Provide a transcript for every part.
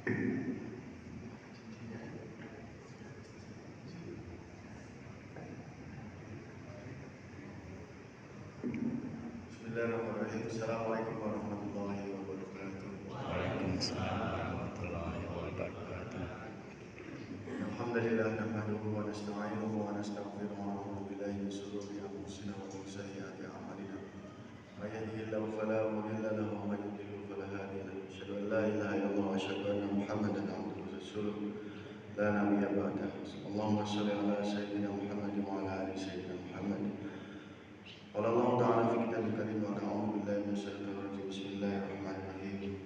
Bismillahirrahmanirrahim. Assalamualaikum warahmatullahi wabarakatuh. Waalaikumsalam warahmatullahi wabarakatuh. Alhamdulillah nahmaduhu wa nasta'inuhu wa nastaghfiruhu wa na'udzu billahi min shururi anfusina wa min sayyiati a'malina. May yahdihillahu fala mudilla lahu wa may yudlil fala hadiya lahu. Asyhadu an la ilaha illallah wa asyhadu anna Muhammadan abduhu wa rasuluh. La nabiyya ba'dahu. Allahumma shalli ala sayyidina Muhammad wa ala ali sayyidina Muhammad. Qala Allah ta'ala fi kitabil karim wa a'udzu billahi minash shaitonir rajim. Bismillahirrahmanirrahim.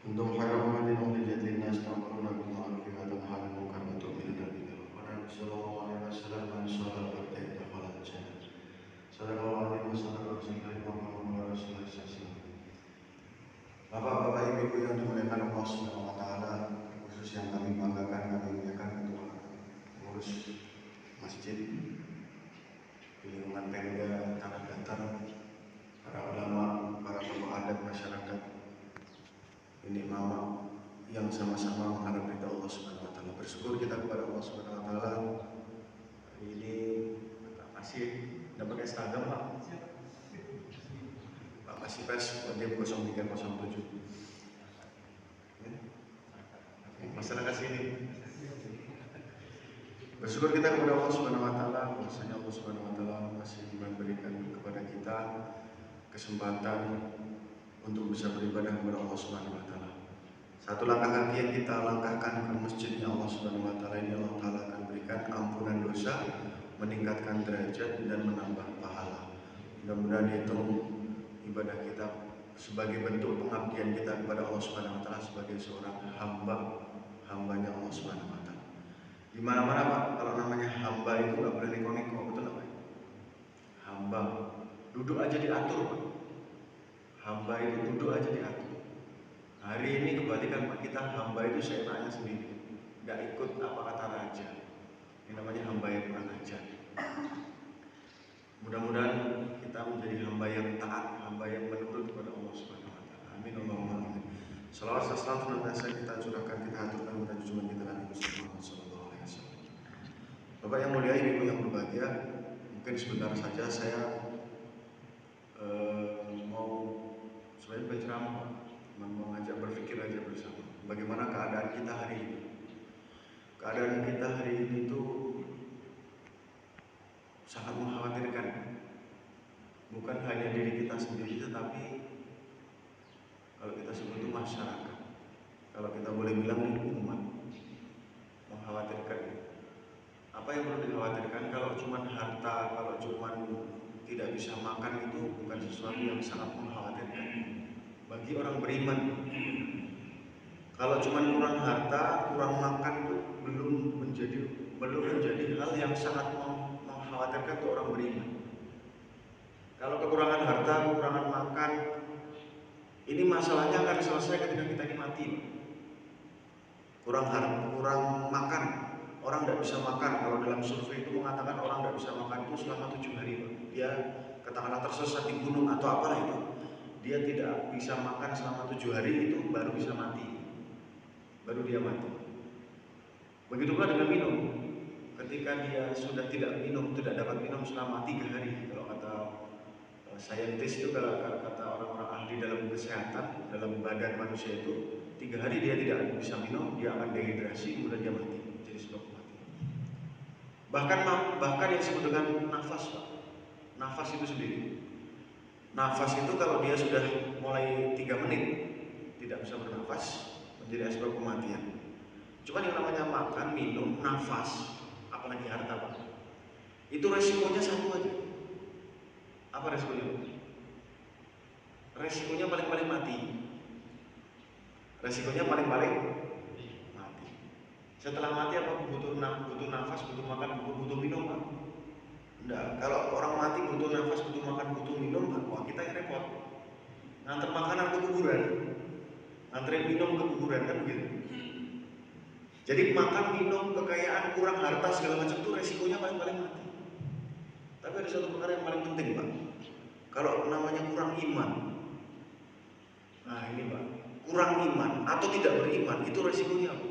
Kuntum khaira ummatin ukhrijat lin-nas ta'muruna bil ma'ruf wa tanhauna 'anil munkar wa tu'minuna billah. Wa Nabi sallallahu alaihi wasallam man shalla al-fardhain dakhala al-jannah. Sadaqallahu alaihi wasallam wa rasulullah sallallahu. Bapak-bapak, ibu-ibu yang dimuliakan Allah Subhanahu wa taala, khusus yang kami banggakan, kami muliakan ketua pengurus masjid di lingkungan Pemda Tanah Datar, para ulama, para tokoh adat masyarakat, ini mama yang sama-sama mengharap ridha Allah Subhanahu wa taala. Bersyukur kita kepada Allah Subhanahu wa taala. Hari ini masih udah pakai seragam, Pak. Pak masih pes Kodim 0307. Masyarakat sini. Bersyukur kita kepada Allah Subhanahu wa taala, bahwasanya Allah Subhanahu wa taala masih memberikan kepada kita kesempatan untuk bisa beribadah kepada Allah Subhanahu wa taala. Satu langkah kaki yang kita langkahkan ke masjidnya Allah Subhanahu wa taala ini, Allah taala akan berikan ampunan dosa, meningkatkan derajat dan menambah pahala. Mudah-mudahan itu ibadah kita sebagai bentuk pengabdian kita kepada Allah Subhanahu wa taala sebagai seorang hambanya Allah Subhanahu wa taala. Di mana-mana, Pak, kalau namanya hamba itu nggak boleh neko-neko, betul nggak, Pak? Hamba duduk aja diatur, Pak. Hamba itu duduk aja diatur. Hari ini kebalikan, Pak, kita hamba itu seenaknya sendiri, nggak ikut apa kata raja. Ini namanya hamba yang kurang ajar. Mudah-mudahan kita menjadi hamba yang taat, hamba yang menurut kepada Allah Subhanahu wa taala. Amin Allahumma amin. Salawat dan salam senantiasa kita curahkan, kita haturkan kepada junjungan kita Nabi Muhammad sallallahu alaihi wasallam. Bapak yang mulia, ibu yang berbahagia, mungkin sebentar saja saya mau selain berceramah, mengajak berpikir aja bersama. Bagaimana keadaan kita hari ini? Keadaan kita hari ini itu sangat mengkhawatirkan. Bukan hanya diri kita sendiri, tetapi kalau kita sebut itu masyarakat. Kalau kita boleh bilang ini umat. Mengkhawatirkan. Apa yang perlu dikhawatirkan? Kalau cuma harta, kalau cuma tidak bisa makan, itu bukan sesuatu yang sangat mengkhawatirkan bagi orang beriman. Kalau cuma kurang harta, kurang makan itu belum menjadi hal yang sangat mengkhawatirkan untuk orang beriman. Kalau kekurangan harta, kekurangan makan, ini masalahnya akan selesai ketika kita ini mati. Kurang harta, kurang makan, orang tidak bisa makan. Kalau dalam survei itu mengatakan orang tidak bisa makan itu selama 7 hari. Dia katakanlah tersesat di gunung atau apalah itu, dia tidak bisa makan selama 7 hari, itu baru bisa mati. Baru dia mati. Begitu pula dengan minum. Ketika dia sudah tidak dapat minum selama 3 hari, kalau kata saintis itu, kata orang-orang ahli dalam kesehatan, dalam badan manusia itu, 3 hari dia tidak bisa minum, dia akan dehidrasi, kemudian dia mati, jadi sebab kematian. Bahkan yang disebut dengan nafas, Pak. Nafas itu sendiri. Nafas itu kalau dia sudah mulai 3 menit tidak bisa bernafas, menjadi sebab kematian. Cuma yang namanya makan, minum, nafas, apalagi harta, Pak, itu resikonya satu aja. Apa resikonya? Resikonya paling-paling mati. Resikonya paling-paling mati. Setelah mati apa butuh nafas, butuh makan, butuh minum, Pak? Enggak. Kalau orang mati butuh nafas, butuh makan, butuh minum, Pak, wah kita yang repot. Nganter makanan ke kuburan, nganterin minum ke kuburan, kan begitu. Jadi makan, minum, kekayaan, kurang harta, segala macam itu resikonya paling-paling mati. Tapi ada satu perkara yang paling penting, Pak. Kalau namanya kurang iman, nah ini, Pak, kurang iman atau tidak beriman, itu resikonya apa?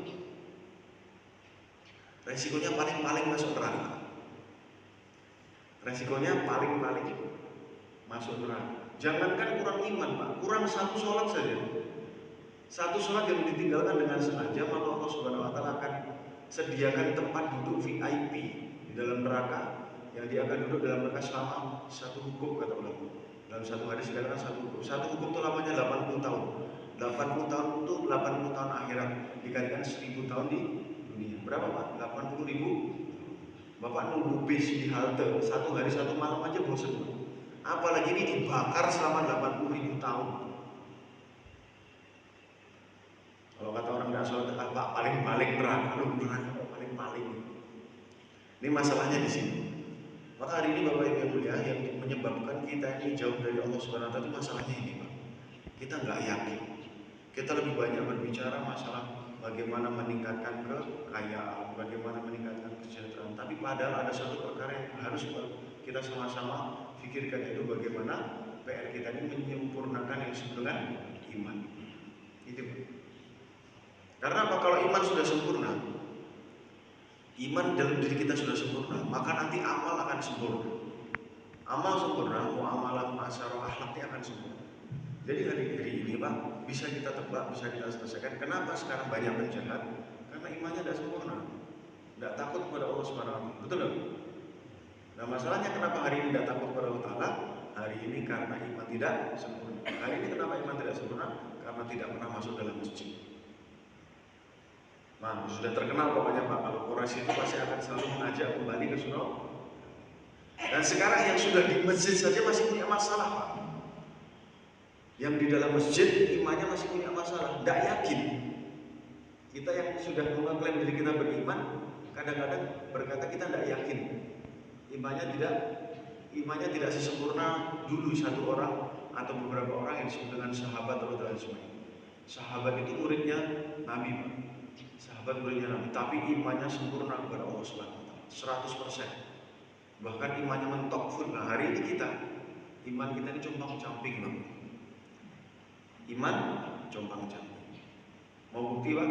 Resikonya paling-paling masuk neraka. Resikonya paling-paling masuk neraka. Jangankan kurang iman, Pak, kurang satu sholat saja. Satu sholat yang ditinggalkan dengan sengaja, maka Allah Subhanahu wa Ta'ala akan sediakan tempat duduk VIP di dalam neraka, yang dia akan duduk dalam neraka selama satu hukum, kata ulama. Dalam satu hadis dikatakan satu hukum. Satu hukum itu lamanya 80 tahun. 80 tahun itu 80 tahun akhirat dikalikan 1000 tahun di dunia. Berapa, Pak? 80.000. Bapak nunggu bis di halte satu hari satu malam aja bosan. Apalagi ini dibakar selama 80.000 tahun. Kalau kata orang tidak sholat, apa paling-paling neraka, neraka paling-paling. Ini masalahnya di sini. Maka hari ini Bapak Ibu yang mulia, yang menyebabkan kita ini jauh dari Allah Subhanahu wa Ta'ala itu masalahnya ini, Pak. Kita nggak yakin. Kita lebih banyak berbicara masalah bagaimana meningkatkan kekayaan, bagaimana meningkatkan kesejahteraan. Tapi padahal ada satu perkara yang harus kita sama-sama pikirkan, yaitu bagaimana PR kita ini menyempurnakan yang disebut dengan iman. Itu, Pak. Karena apa? Kalau iman sudah sempurna, iman dalam diri kita sudah sempurna, maka nanti amal akan sempurna. Amal sempurna, muamalah, muasyarah, akhlaknya akan sempurna. Jadi hari ini, Pak, bisa kita tebak, bisa kita selesaikan. Kenapa sekarang banyak penjahat? Karena imannya tidak sempurna, tidak takut kepada Allah Subhanahu wa Ta'ala. Betul dong? Nah, masalahnya kenapa hari ini tidak takut kepada Allah Ta'ala? Hari ini karena iman tidak sempurna. Hari ini kenapa iman tidak sempurna? Karena tidak pernah masuk dalam masjid. Nah, sudah terkenal pokoknya, Pak, kalau Quraisy itu pasti akan selalu mengajak kembali ke surau. Dan sekarang yang sudah di masjid saja masih punya masalah, Pak. Yang di dalam masjid imannya masih punya masalah, tidak yakin. Kita yang sudah mengklaim diri kita beriman, kadang-kadang berkata kita tidak yakin. Imannya tidak sesempurna dulu satu orang atau beberapa orang yang disebut dengan sahabat atau Rasulullah. Sahabat itu muridnya Nabi, Pak. Sahabat muridnya Nabi, tapi imannya sempurna kepada Allah Subhanahu wa Ta'ala, 100%. Bahkan imannya mentok full. Nah, hari ini iman kita ini compang-camping, Bang. Iman compang-camping. Mau bukti, Pak?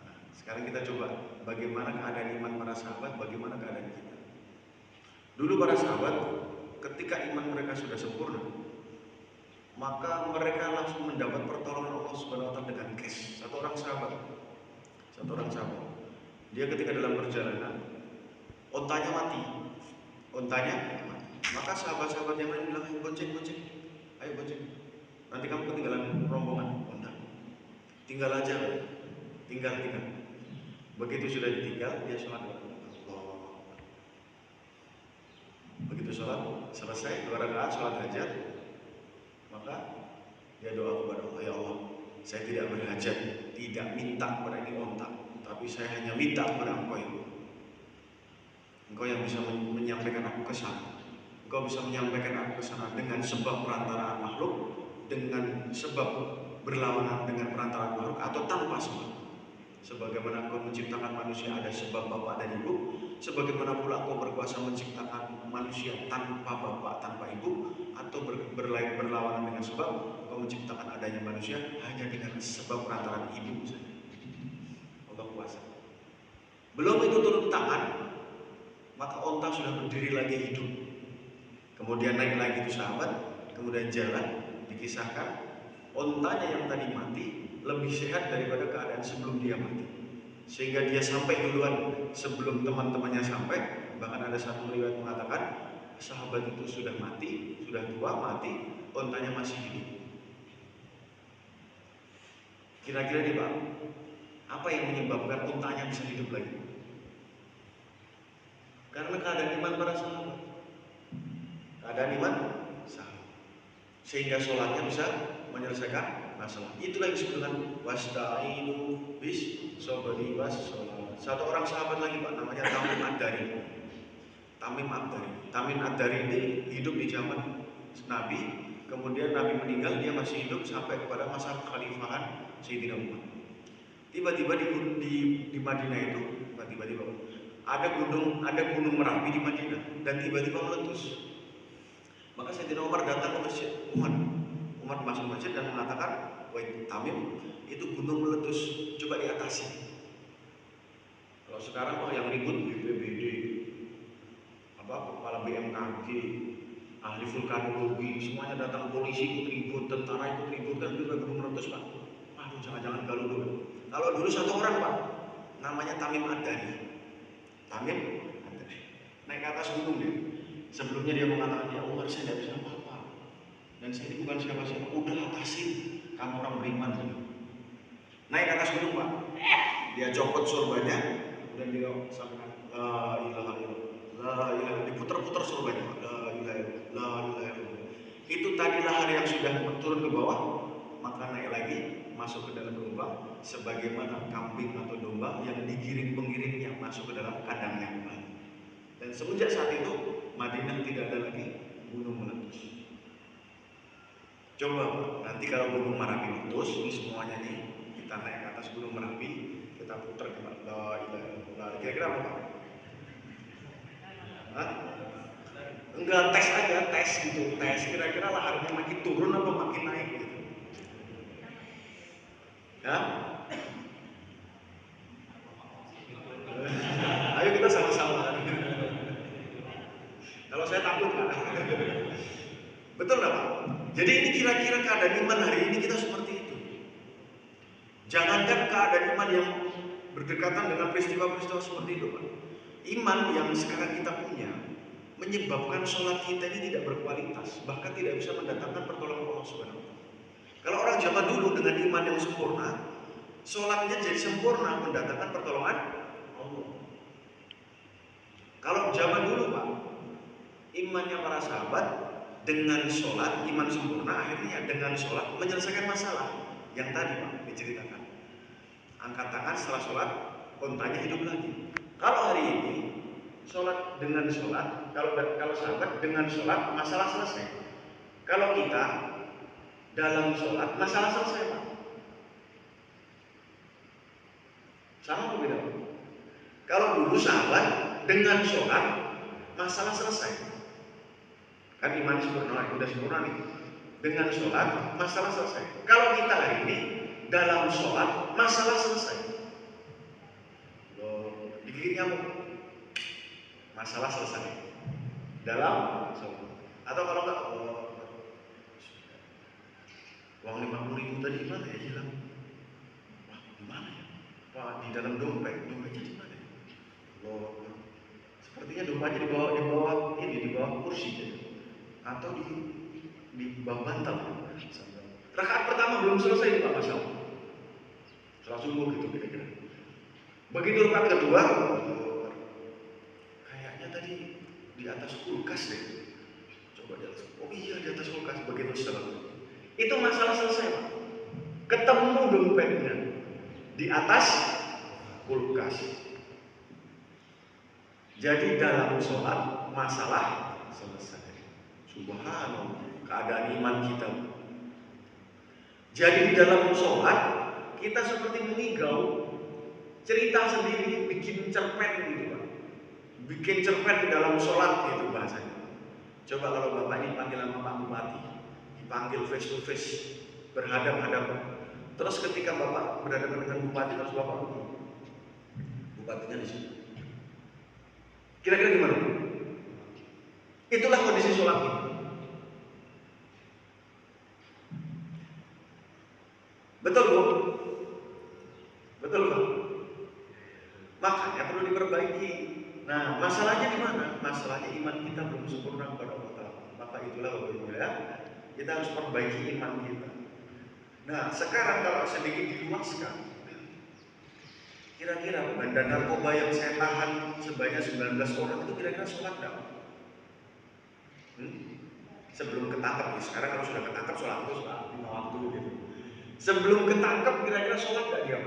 Nah, sekarang kita coba bagaimana keadaan iman para sahabat, bagaimana keadaan kita. Dulu para sahabat ketika iman mereka sudah sempurna, maka mereka langsung mendapat pertolongan Allah Subhanahu wa Ta'ala dengan cash. Satu orang sahabat, dia ketika dalam perjalanan, ontanya mati. Maka sahabat-sahabat yang lain bilang, ayo bonceng. Nanti kamu ketinggalan rombongan, onta. Tinggal aja. Begitu sudah ditinggal, dia sholat. Begitu sholat selesai, 2 rakaat sholat hajat, maka dia doa kepada Allah, ya Allah, saya tidak berhajat, tidak minta kepada ini onta, tapi saya hanya minta kepada Engkau, ya Allah. Engkau yang bisa menyampaikan aku ke sana. Engkau bisa menyampaikan aku ke sana dengan sebab perantaraan makhluk, dengan sebab berlawanan dengan perantaraan makhluk, atau tanpa sebab. Sebagaimana Engkau menciptakan manusia ada sebab bapak dan ibu, sebagaimana pula Engkau berkuasa menciptakan manusia tanpa bapak, tanpa ibu, atau berlawanan dengan sebab Engkau menciptakan adanya manusia hanya dengan sebab perantaraan ibu saja. Allah kuasa. Belum itu turun tangan, maka onta sudah berdiri lagi hidup. Kemudian naik lagi itu sahabat, kemudian jalan. Dikisahkan ontanya yang tadi mati lebih sehat daripada keadaan sebelum dia mati, sehingga dia sampai duluan sebelum teman-temannya sampai. Bahkan ada satu riwayat mengatakan sahabat itu sudah mati, sudah tua mati, ontanya masih hidup. Kira-kira nih, Pak, apa yang menyebabkan ontanya bisa hidup lagi? Karena keadaan iman para sahabat. Sehingga sholatnya bisa menyelesaikan masalah. Itulah yang disebut dengan wasta'inu bis sobri was sholat. Satu orang sahabat lagi, Pak, namanya Tamim Ad-Dari ini hidup di zaman Nabi. Kemudian Nabi meninggal, dia masih hidup sampai kepada masa kekhalifahan Sayyidina Umar. Tiba-tiba di Madinah itu, tiba-tiba ada gunung Merapi di Madinah dan tiba-tiba meletus. Maka Sayyidina Umar datang ke masjid. Umar masuk masjid dan mengatakan, Wait, Tamim itu gunung meletus, coba diatasi. Kalau sekarang yang ribut BPBD, kepala BMKG, ahli vulkanologi, semuanya datang, polisi ikut ribut, tentara ikut ribut, kan itu gunung meletus Pak. Aduh, jangan-jangan galau dulu. Kalau dulu satu orang Pak, namanya Tamim Ad-Dari. Tamim Ad-Dari naik ke atas gunung dia. Sebelumnya dia mengatakan, ya Umar, saya tidak bisa apa-apa, dan saya ini bukan siapa-siapa. Udah atasin, kamu orang beriman. Naik ke atas gunung Pak, dia copot sorbannya, dan dia sampaikan la ilaha illallah, la ilaha, diputar-putar sorbannya, la ilaha illallah, la ilaha illallah. Itu tadi lahar yang sudah turun ke bawah, maka naik lagi masuk ke dalam lubang, sebagaimana kambing atau domba yang digiring pengiringnya masuk ke dalam kandangnya kembali. Dan semenjak saat itu Madinah tidak ada lagi gunung meletus. Coba nanti kalau gunung Merapi meletus, ini semuanya nih, kita naik ke atas gunung Merapi, kita putar ke la ilaha illallah. Kira-kira apa Pak? Hah? Enggak, tes aja, tes gitu, tes. Kira-kira laharnya makin turun apa makin naik gitu? Ya? Ayo kita sama-sama. Kalau saya takut Pak. Betul nggak Pak? Jadi ini kira-kira keadaan iman hari ini kita seperti itu. Jangankan keadaan iman yang berdekatan dengan peristiwa-peristiwa seperti itu Pak. Iman yang sekarang kita punya menyebabkan sholat kita ini tidak berkualitas, bahkan tidak bisa mendatangkan pertolongan Allah Subhanahu. Kalau orang zaman dulu dengan iman yang sempurna, sholatnya jadi sempurna mendatangkan pertolongan Allah. Kalau zaman dulu Pak, imannya para sahabat dengan sholat, iman sempurna, akhirnya dengan sholat menyelesaikan masalah yang tadi Pak diceritakan. Angkat tangan setelah sholat, ontanya hidup lagi. Kalau hari ini sholat dengan sholat, kalau sahabat dengan sholat masalah selesai. Kalau kita dalam sholat masalah selesai Pak. Sama atau beda? Kalau dulu sahabat dengan sholat masalah selesai. Kan iman sempurna, udah sempurna nih. Dengan sholat masalah selesai. Kalau kita hari ini dalam sholat masalah selesai. Digigit nyamuk, masalah selesai dalam sholat. Atau kalau enggak, uang 50.000 tadi gimana ya hilang? Wah, gimana ya? Wah, di dalam dompetnya di mana? Sepertinya dompetnya di bawah kursi jadi. Atau di bawah bantal. Rakaat pertama belum selesai Pak masalah. Setelah subuh gitu kira-kira. Begitu rakaat kedua, kayaknya tadi di atas kulkas deh. Coba di atas. Oh iya di atas kulkas. Begitu setelah itu masalah selesai Pak. Ketemu dompetnya di atas kulkas. Jadi dalam sholat masalah selesai. Subhanallah, keadaan iman kita. Jadi di dalam sholat kita seperti mengigau, cerita sendiri, bikin cerpen gitu Pak. Bikin cerpen di dalam sholat gitu bahasanya. Coba kalau Bapak ini panggil sama Pak Bupati, dipanggil face to face, berhadap-hadapan. Terus ketika Bapak berhadapan dengan Bupati, terus Bapak Bupatinya di sini. Kira-kira gimana? Itulah kondisi sholat kita. Betul Bu? Betul Pak? Makanya perlu diperbaiki. Nah, masalahnya di mana? Masalahnya iman kita belum sempurna kepada Allah. Maka itulah Bapak Ibu ya, kita harus perbaiki iman kita. Nah, sekarang kalau sedikit diluaskan, kira-kira bandar narkoba yang saya tahan sebanyak 19 orang itu kira-kira sholat enggak? Sebelum ketangkap, sekarang kalau sudah ketangkap sholat itu sholat 5 waktu gitu. Sebelum ketangkap kira-kira sholat enggak dia?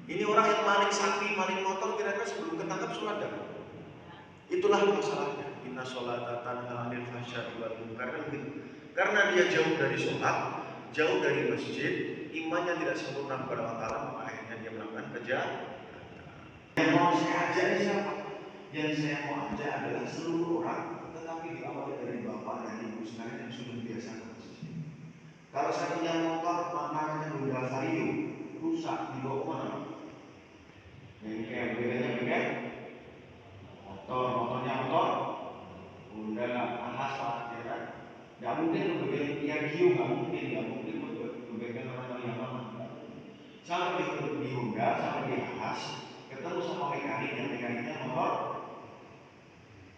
Ini orang yang maling sapi, maling motor, kira-kira sebelum ketangkap sholat enggak? Itulah masalahnya. Inna sholata tanha 'anil fahsya'i wal munkar. Karena dia jauh dari sholat, jauh dari masjid, imannya tidak sempurna kepada Allah Ta'ala, maka akhirnya dia melakukan kejahatan. Yang mau saya ajak siapa? Yang saya mau ajak adalah seluruh orang, tetapi diawali dari bapak dan ibu sekalian yang sudah biasa ke masjid. Kalau saya punya motor namanya Honda Vario, rusak dibawa kemana? Bengkel, bengkelnya motornya motor Honda Ahas lah, ya kan? Nggak mungkin bengkel Piaggio, nggak mungkin bengkel orang yang lama. Sampai di Honda, sampai di Ahas, ketemu sama mekaniknya motor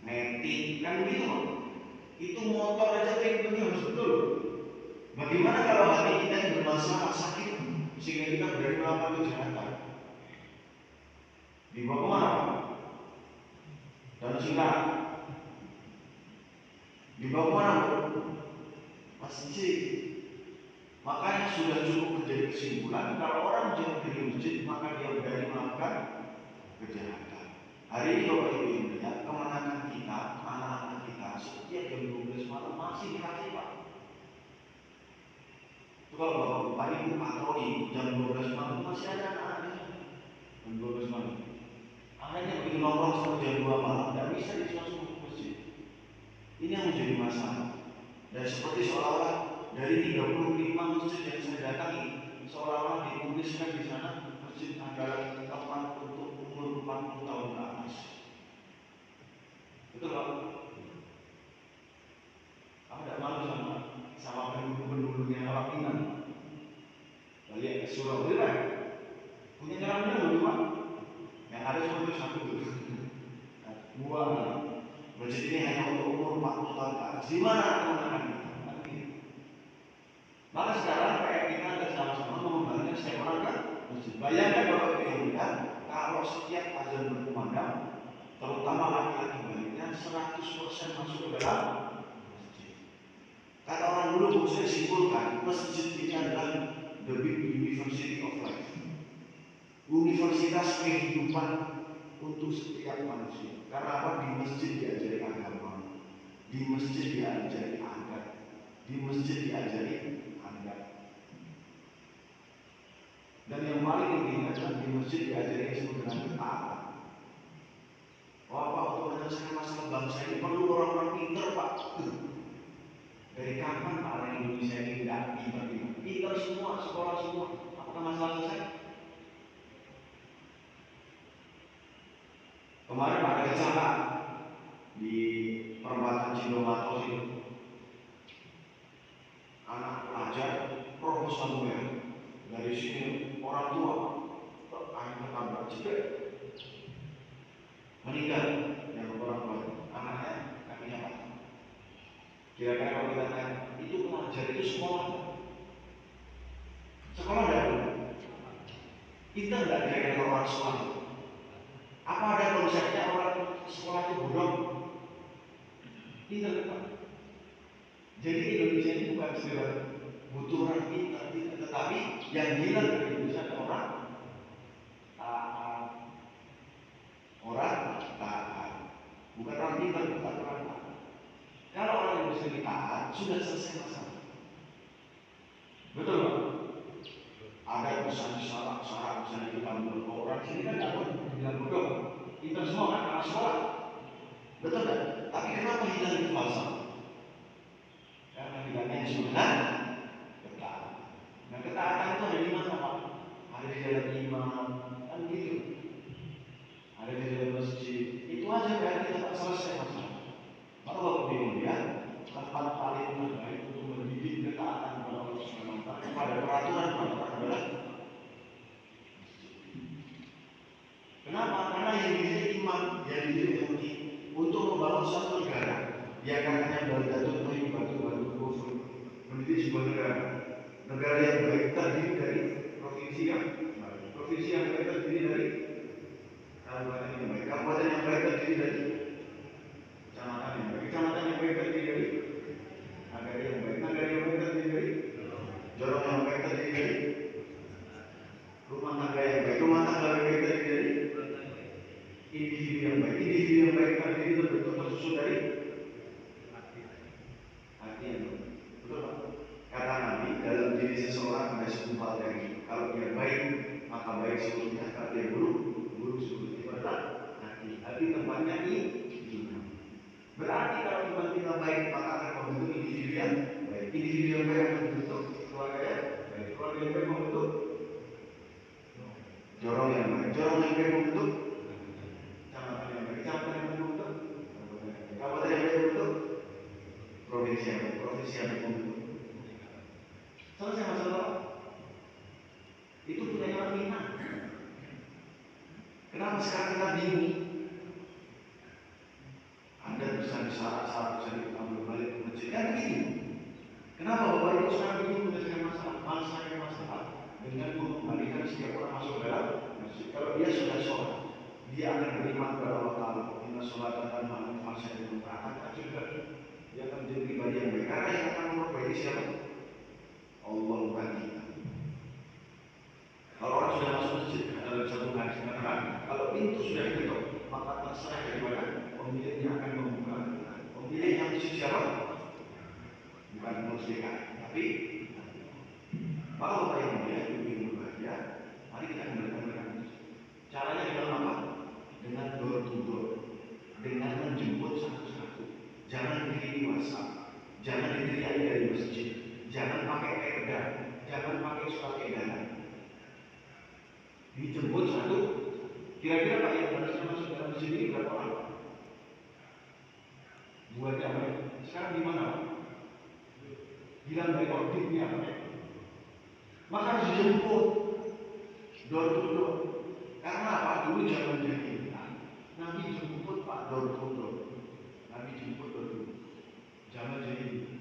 metik, kan begitu loh. Itu motor aja tekniknya harus betul. Bagaimana kalau hati kita yang bermasalah sakit sehingga kita berani melakukan kejahatan? Dibawa kemana Pak? Dan singkat dibawa kemana Pak? Masjid. Makanya sudah cukup menjadi kesimpulan kalau orang jauh dari masjid maka dia berani melakukan kejahatan. Hari ini Bapak Ibu yang melihat kemenangan kita, anak-anak kita setiap jam 12 malam masih dikasih Pak. Kalau Bapak Ibu patroli jam 12 malam masih ada anak-anak jam 12 malam. Akhirnya begitu nongkrong sampai jam 2 malam tidak bisa disuruh ke masjid. Ini yang menjadi masalah. Dan seperti seolah-olah dari 35 masjid yang saya datangi, seolah-olah dituliskan di sana masjid adalah tempat untuk umur 40 tahun ke atas. Betul Pak? Kamu tidak malu sama penduduk-penduduk yang orang Pinang? Lihat Surabaya, punya jalan dulu Pak. Yang ada cuma itu satu dulu. Buang. Masjid ini hanya untuk umur 40 tahun ke atas. Di mana kemenangan kita? Maka sekarang kayak kita ada sama-sama mengembalikan setiap orang kan masjid. Bayangkan Bapak Ibu yang lihat, kalau setiap azan berkumandang, terutama laki-laki baliknya 100% masuk ke dalam masjid. Kata orang dulu, saya simpulkan, masjid ini adalah the big university of life. Universitas kehidupan untuk setiap manusia. Karena apa? Di masjid diajari agama, di masjid diajari adat, di masjid diajari adat. Dan yang paling penting adalah di masjid diajari yang disebut dengan ketaatan. Oh Pak, untuk menyelesaikan masalah bangsa ini perlu orang-orang pintar Pak. Dari kapan Pak orang Indonesia ini tidak pintar? Pintar semua, sekolah semua. Apakah masalah selesai? Kemarin ada kecelakaan di perempatan Cindomatos itu. Anak pelajar proposal gue dari sini orang tua akhirnya ketabrak jebret meninggal yang orang tua anaknya kakinya patah. Kira-kira kalau kita tanya itu pelajar itu sekolah tidak? Kita tidak kira-kira orang sekolah. Apa ada konsepnya orang sekolah itu bodoh? Tidak Pak. Jadi Indonesia ini bukan sekedar butuh orang pintar, tetapi yang hilang dari Indonesia adalah orang taat. Bukan orang pintar, bukan orang taat. Kalau orang Indonesia ini taat, sudah selesai masalah. Betul Pak? Ada misalnya syarat misalnya kita menurut orang sini kan tidak boleh bilang bodoh. Kita semua kan anak sekolah. Betul kan? Tapi kenapa hilang itu falsafah? Karena hilangnya sunnah ketaatan. Nah ketaatan itu ada di mana Pak? Ada di dalam iman, kan gitu. Ada di dalam masjid. Itu aja berarti kita selesai masalah. Maka Bapak bingung ya, tempat paling terbaik untuk mendidik ketaatan kepada Allah Subhanahu wa Ta'ala kepada peraturan adalah kenapa? Karena yang diri iman, yang diri hati untuk membangun profesi siapa selesai masalah itu punya orang Minang. Kenapa sekarang kita bingung? Anda bisa disalah-salah, bisa diambil balik ke masjid kan begitu. Kenapa Bapak Ibu sekarang bingung menyelesaikan masalah? Menyelesaikan masalah dengan mengembalikan setiap orang masuk ke dalam masjid. Kalau dia sudah sholat, dia akan beriman kepada Allah Taala. Inna sholatan tanha fahsya'i wal munkar. Akan juga dia akan menjadi pribadi yang baik. Karena yang akan memperbaiki siapa? Allah bukan kita. Kalau orang sudah masuk masjid, ada satu hadis mengatakan, kalau pintu sudah ditutup, maka terserah daripada pemiliknya akan membuka. Pemilik yang masuk siapa? Bukan muslim, tapi kalau yang mulia itu yang berbahagia, mari kita kembalikan mereka. Caranya dengan apa? Dengan door to door, dengan menjemput satu-satu. Jangan dikirim WhatsApp, jangan diteriaki dari masjid, jangan pakai perda, jangan pakai surat edaran. Dijemput satu. Kira-kira Pak yang harusnya masuk dalam masjid ini berapa orang? 2 jam. Sekarang di mana Pak? Hilang dari orbitnya Pak. Maka harus dijemput door to door. Karena apa? Dulu zaman jahiliyah Nabi jemput Pak door to door. Nabi jemput door to door. Zaman jahiliyah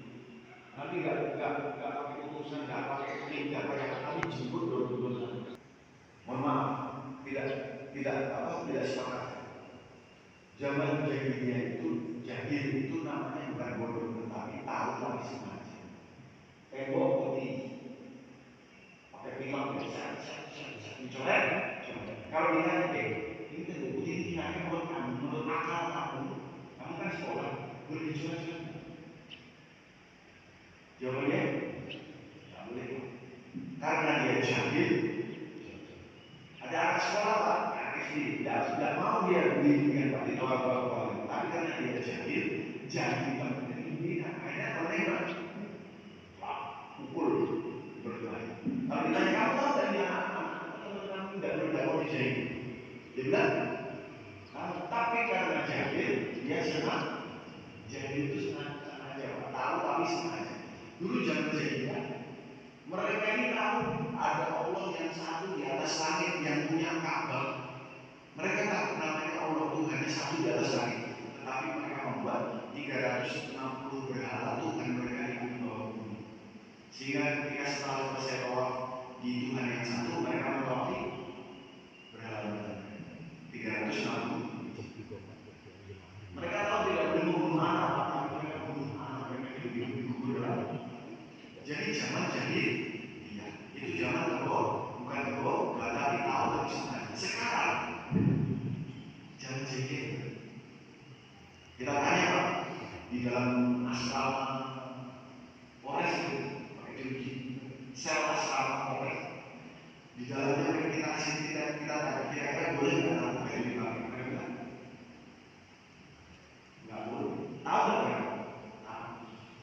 Nabi nggak pakai utusan, nggak pakai kulit, nggak pakai apa, Nabi jemput door to door. Mohon maaf, tidak sepakat. Zaman jahiliyah itu, jahil itu namanya bukan bodoh, tetapi tahu tapi sengaja. Tembok putih, pakai pilang besar, dicoret. Kalau ditanya, ini tembok putih ini kira-kira menurut kamu, menurut akal kamu kan sekolah, boleh dicoret? Jawabannya, tidak boleh. Karena dia jahil. Ada anak sekolah Pak, tidak mau dia bimbingan Pak, ditolak-tolak. Tapi karena dia jahil, jadi Pak, ini akhirnya mereka pukul berbahaya. Kalau ditanya kamu tahu dari anak-anak, teman-teman tidak mau dijahil. Dia bilang, tapi karena jahil, dia senang. Jahil itu sengaja, Pak, tahu tapi sengaja. Dulu zaman jahiliyah, mereka ini tahu ada Allah yang satu di atas langit yang punya Ka'bah. Mereka tahu namanya Allah Tuhan yang satu di atas langit. Tetapi mereka membuat 360 berhala Tuhan mereka di bawah bumi. Sehingga ketika setelah selesai tawaf di Tuhan yang satu, mereka mentawafi berhala 360. Mereka tahu tidak boleh membunuh anak, tapi mereka membunuh anak, mereka hidup jadi zaman jahil, ya, itu zaman bukan kebo, tapi tahu tapi sengaja. Sekarang zaman jahil, kita tanya Pak, di dalam asrama Polres itu pakai teologi, sel asrama Polres, di dalamnya kita kasih kita tanya kira-kira boleh nggak tahu kayak di bawah? Nggak boleh. Tahu nggak?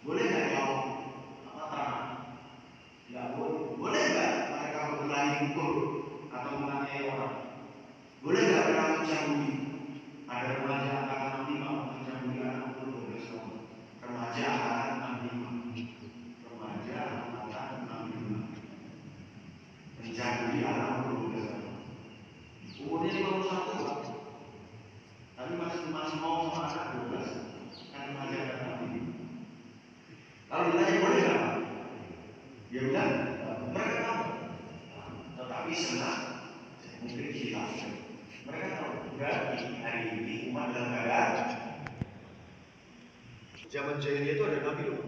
Boleh nggak jawab? Nggak boleh. Boleh nggak mereka berkelahi pukul atau menganiaya orang? Boleh nggak mereka mencabuli? Ada remaja angkatan 65 mencabuli anak umur 12 tahun. Remaja angkatan 65. Remaja angkatan 65 mencabuli anak umur 12 tahun. Umurnya 51 Pak. Tapi masih mau sama anak 12. Kan remaja angkatan 65. Kalau ditanya boleh nggak? Dia bilang, mereka tahu, tetapi senang, mungkin hilaf. Mereka tahu, berarti hari ini umat dalam keadaan. Zaman jahiliyah itu ada nabi loh,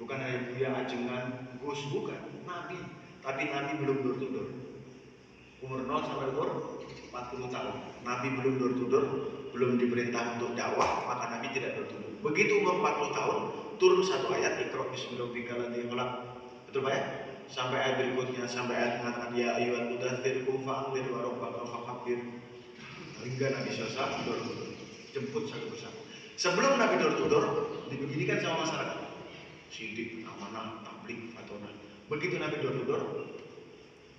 bukan hanya Buya Ajengan, Gus, bukan nabi, tapi nabi belum door to door. Umur 0 sampai umur 40 tahun, nabi belum door to door, belum diperintah untuk dakwah, maka nabi tidak door to door. Begitu umur 40 tahun, turun satu ayat, Iqra bismi rabbikal ladzi khalaq. Betul Pak ya? Sampai ayat berikutnya, sampai ayat mengatakan ya ayyuhal mudaththir qum fa'anzir wa rabbaka fakabbir. Hingga Nabi SAW door to door, jemput satu persatu. Sebelum Nabi door to door, dibeginikan sama masyarakat. Sidik, amanah, tabligh, fatona. Begitu Nabi door to door,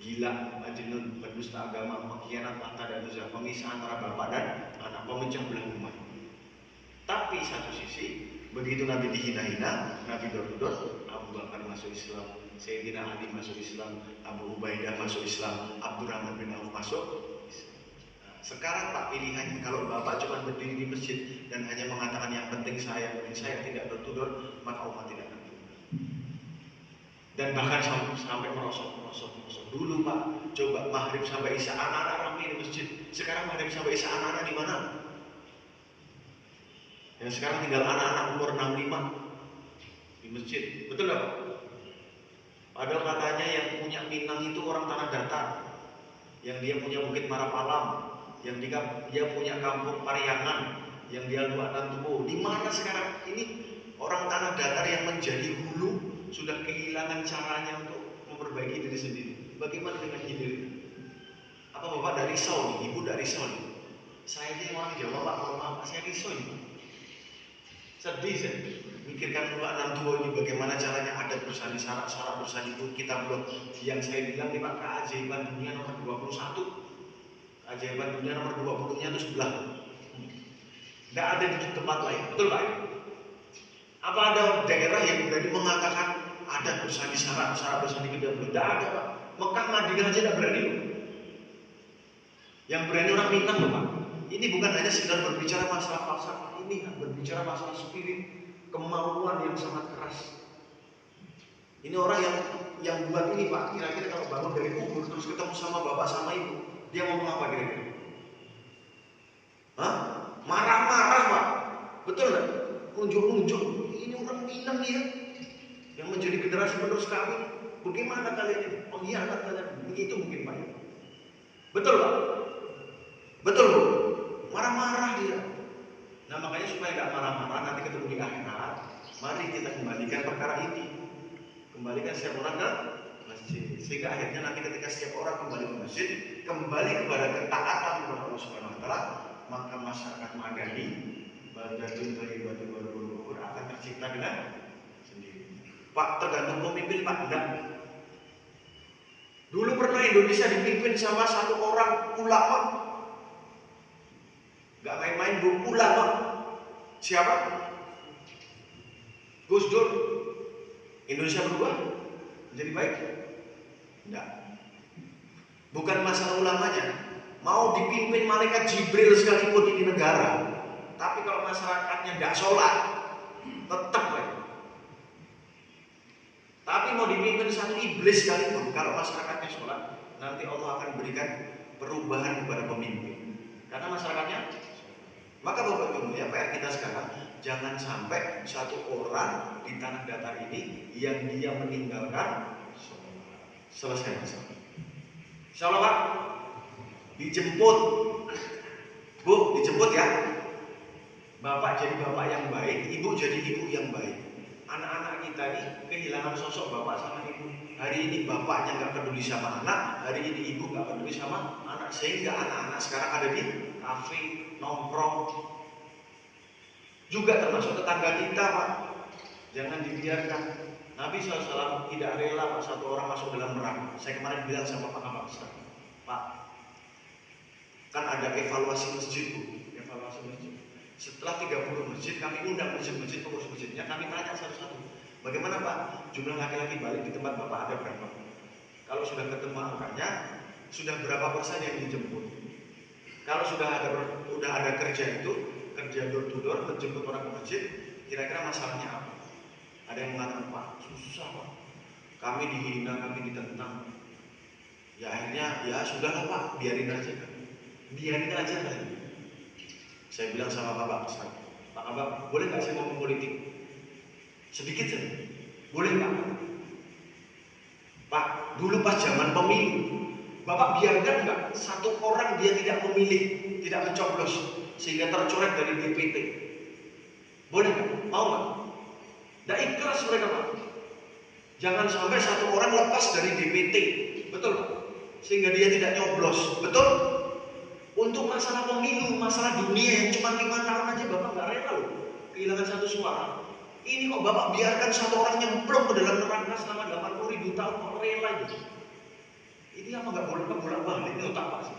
gila, majnun, berdusta agama, pengkhianat, mata dan dosa, pemisah antara bapak dan anak, pemecah belah umat. Tapi satu sisi Begitu Nabi dihina-hina, Nabi dor-dor, Abu Bakar masuk Islam, Sayyidina Ali masuk Islam, Abu Ubaidah masuk Islam, Abdurrahman bin Auf masuk Islam. Nah, sekarang Pak pilihannya, kalau Bapak cuma berdiri di masjid dan hanya mengatakan yang penting saya tidak dor-dor, maka umat tidak akan tunduk. Dan bahkan sampai merosot. Dulu Pak, coba maghrib sampai isya anak-anak ramai di masjid. Sekarang maghrib sampai isya anak-anak di mana? Yang sekarang tinggal anak-anak umur 65 di masjid, betul nggak Pak? Padahal katanya yang punya Minang itu orang tanah datar, yang dia punya Bukit Marapalam, yang dia punya Kampung Pariangan, yang dia Luak dan Tubuh. Di mana sekarang ini orang tanah datar yang menjadi hulu sudah kehilangan caranya untuk memperbaiki diri sendiri. Bagaimana dengan diri? Apa Bapak dari risau nih, Ibu dari risau nih? Saya ini orang Jawa Pak, mohon maaf, saya risau nih. Sedih saya mikirkan Luak dan Tubuh ini bagaimana caranya adat bersani syarat bersani itu kita belum. Yang saya bilang nih Pak, keajaiban dunia nomor 21. Keajaiban dunia nomor 20-nya itu sebelah. Tidak ada di tempat lain, betul Pak? Apa ada daerah yang berani mengatakan adat bersani syarat bersani kita belum? Tidak ada Pak. Mekah Madinah aja tidak berani loh. Yang berani orang Minang loh Pak. Ini bukan hanya sekedar berbicara masalah falsafah, ini berbicara masalah spirit, kemauan yang sangat keras. Ini orang yang buat ini Pak, kira-kira kalau bangun dari kubur terus ketemu sama bapak sama ibu, dia ngomong apa kira-kira? Hah? Marah-marah Pak, betul nggak? Unjuk-unjuk, ini orang Minang dia, yang menjadi generasi penerus kami. Bagaimana kalian ini? Pengkhianat kalian, begitu mungkin Pak. Betul Pak? Betul Bu? Marah-marah dia. Nah makanya supaya nggak marah-marah nanti ketemu di akhirat, mari kita kembalikan perkara ini, kembalikan setiap orang ke masjid, sehingga akhirnya nanti ketika setiap orang kembali ke masjid, kembali kepada ketaatan kepada Allah Subhanahu Wa Taala, maka masyarakat madani Badadun Thayyibatu Baru akan tercipta dengan sendiri. Pak, tergantung pemimpin Pak, enggak. Dulu pernah Indonesia dipimpin sama satu orang ulama. Gak main-main Bu, ulama. Siapa? Gus Dur. Indonesia berubah menjadi baik? Enggak. Bukan masalah ulamanya. Mau dipimpin malaikat Jibril sekalipun ini negara, tapi kalau masyarakatnya enggak sholat, tetap baik. Tapi mau dipimpin satu iblis sekalipun, kalau masyarakatnya sholat, nanti Allah akan berikan perubahan kepada pemimpin. Karena masyarakatnya. Maka Bapak Ibu ya, PR kita sekarang jangan sampai satu orang di tanah datar ini yang dia meninggalkan selesai masalah. Insyaallah Pak, dijemput Bu, dijemput ya. Bapak jadi bapak yang baik, ibu jadi ibu yang baik. Anak-anak kita ini kehilangan sosok bapak sama ibu. Hari ini bapaknya nggak peduli sama anak, hari ini ibu nggak peduli sama anak, sehingga anak-anak sekarang ada di kafe, nongkrong. Juga termasuk tetangga kita Pak. Jangan dibiarkan. Nabi SAW tidak rela Pak satu orang masuk dalam neraka. Saya kemarin bilang sama Pak Kabak, Pak, kan ada evaluasi masjid Bu, evaluasi masjid. Setelah 30 masjid, kami undang masjid-masjid, pengurus masjidnya, kami tanya satu-satu. Bagaimana Pak, jumlah laki-laki balik di tempat Bapak ada berapa? Kalau sudah ketemu angkanya, sudah berapa persen yang dijemput? Kalau sudah ada kerja itu, kerja door to door, menjemput orang ke masjid, kira-kira masalahnya apa? Ada yang mengatakan, Pak, susah Pak, kami dihina, kami ditentang. Ya akhirnya, ya sudahlah Pak, biarin aja kan. Biarin aja kan. Saya bilang sama Pak Kabak, boleh nggak saya ngomong politik? Sedikit saja. Boleh Pak? Pak, dulu pas zaman pemilu, Bapak biarkan nggak satu orang dia tidak memilih, tidak mencoblos, sehingga tercoret dari DPT? Boleh nggak? Mau nggak? Nggak ikhlas mereka Pak. Jangan sampai satu orang lepas dari DPT, betul Pak? Sehingga dia tidak nyoblos, betul? Untuk masalah pemilu, masalah dunia yang cuma 5 tahun aja Bapak nggak rela loh kehilangan satu suara. Ini kok Bapak biarkan satu orang nyemplung ke dalam neraka selama 80.000 tahun, kok rela itu? Ini apa nggak boleh bolak-balik ini otak Pak sih?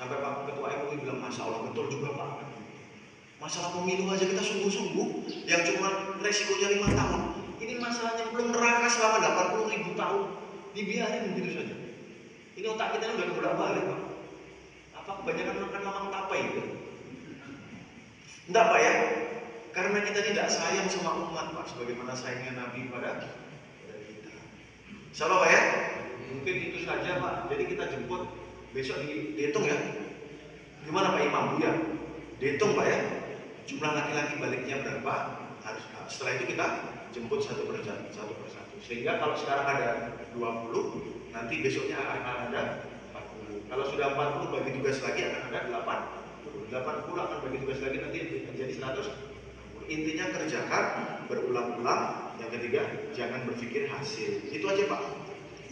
Sampai Pak Ketua MUI bilang, Masya Allah betul juga Pak. Masalah pemilu aja kita sungguh-sungguh, yang cuma resikonya 5 tahun. Ini masalahnya belum neraka selama 80.000 tahun. Dibiarin begitu saja. Ini otak kita udah kebolak-balik, Pak. Apa kebanyakan makan lamang tapai itu? Enggak, Pak ya? Karena kita tidak sayang sama umat, Pak, sebagaimana sayangnya Nabi pada kita. Insyaallah, Pak ya? Mungkin itu saja, Pak. Jadi kita jemput besok dihitung ya. Gimana Pak Imam? Ya, dihitung Pak ya. Jumlah laki-laki baliknya berapa? Harus. Setelah itu kita jemput satu persatu. Sehingga kalau sekarang ada 20, nanti besoknya akan ada 40. Kalau sudah 40 bagi tugas lagi akan ada 80. 80 akan bagi tugas lagi nanti menjadi 100. Intinya kerjakan berulang-ulang. Yang ketiga, jangan berpikir hasil. Itu aja Pak.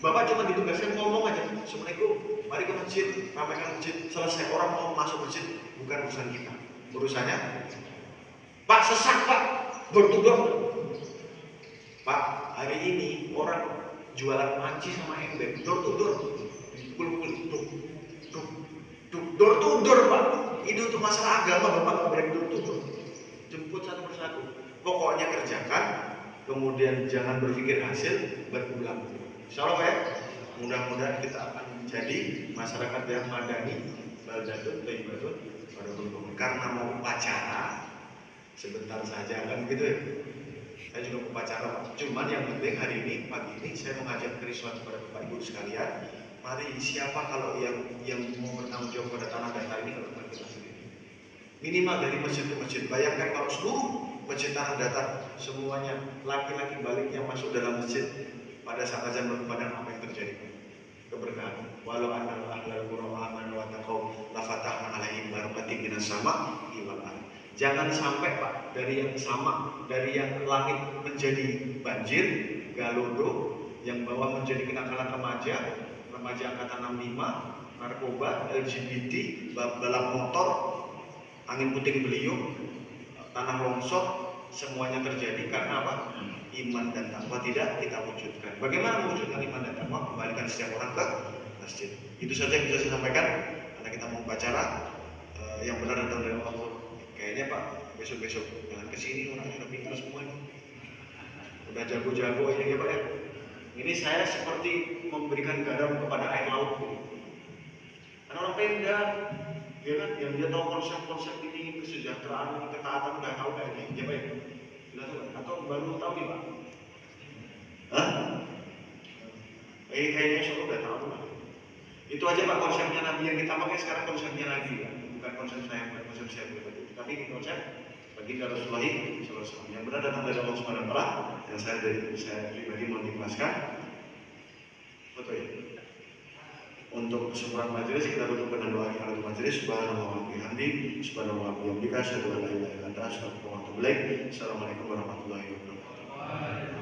Bapak cuma ditugaskan ngomong aja. Assalamualaikum, mari ke masjid, ramaikan masjid. Selesai, orang mau masuk masjid, bukan urusan kita. Urusannya, Pak sesak Pak, door-to-door. Pak, hari ini orang jualan panci sama ember, door-to-door. Pukul-pukul, door-to-door Pak. Ini untuk masalah agama, Bapak nggak berani door-to-door. Jemput satu persatu. Pokoknya kerjakan, kemudian jangan berpikir hasil, berulang. Insyaallah ya, mudah-mudahan kita akan menjadi masyarakat yang madani, baldatun, thayyibatun, karena mau upacara sebentar saja kan begitu ya. Saya juga upacara, cuman yang penting hari ini pagi ini saya mengajak kerisauan kepada Bapak Ibu sekalian. Mari siapa kalau yang mau bertanggung jawab pada tanah datar ini kalau bukan kita sendiri. Minimal dari masjid ke masjid. Bayangkan kalau seluruh masjid tanah datar semuanya laki-laki baliknya masuk dalam masjid. Pada saat azan berkumandang apa yang terjadi? Keberkahan. Walau annal ahlal qura amanu wa taqaw la fatahna 'alaihim barakatin minas sama'i wal ardh. Jangan sampai Pak dari yang sama, dari yang langit menjadi banjir, galodo, yang bawah menjadi kenakalan remaja angkatan 65, narkoba, LGBT, balap motor, angin puting beliung, tanah longsor, semuanya terjadi karena apa? Iman dan takwa tidak kita wujudkan. Bagaimana mewujudkan iman dan takwa? Kembalikan setiap orang ke masjid. Itu saja yang bisa saya sampaikan. Karena kita mau bicara yang benar datang dari Allah. Kayaknya Pak, besok-besok jangan kesini, orang sudah pintar semua ini. Udah jago-jago ini ya Pak ya. Ini saya seperti memberikan garam kepada air laut. Karena orang Pemda, ya kan, yang dia tahu konsep-konsep ini, kesejahteraan, ketaatan, udah tahu kayaknya, ya Pak ya. Atau baru tahu nih Pak? Hah? Kayaknya insya Allah udah tahu lah. Itu aja Pak konsepnya Nabi yang kita pakai sekarang, konsepnya Nabi ya. Bukan konsep saya, bukan konsep saya pribadi. Tapi ini konsep bagi Rasulullah SAW. Yang benar datang dari Allah Subhanahu wa Ta'ala. Yang saya pribadi mau dijelaskan. Betul ya? Untuk kesempurnaan majelis kita tutup dengan doa kifaratul majelis. Subhanallah wa bihamdi, subhanallah wa bihamdika, asyhadu an la ilaha illa anta, astaghfiruka wa atubu ilaik. Assalamualaikum warahmatullahi wabarakatuh.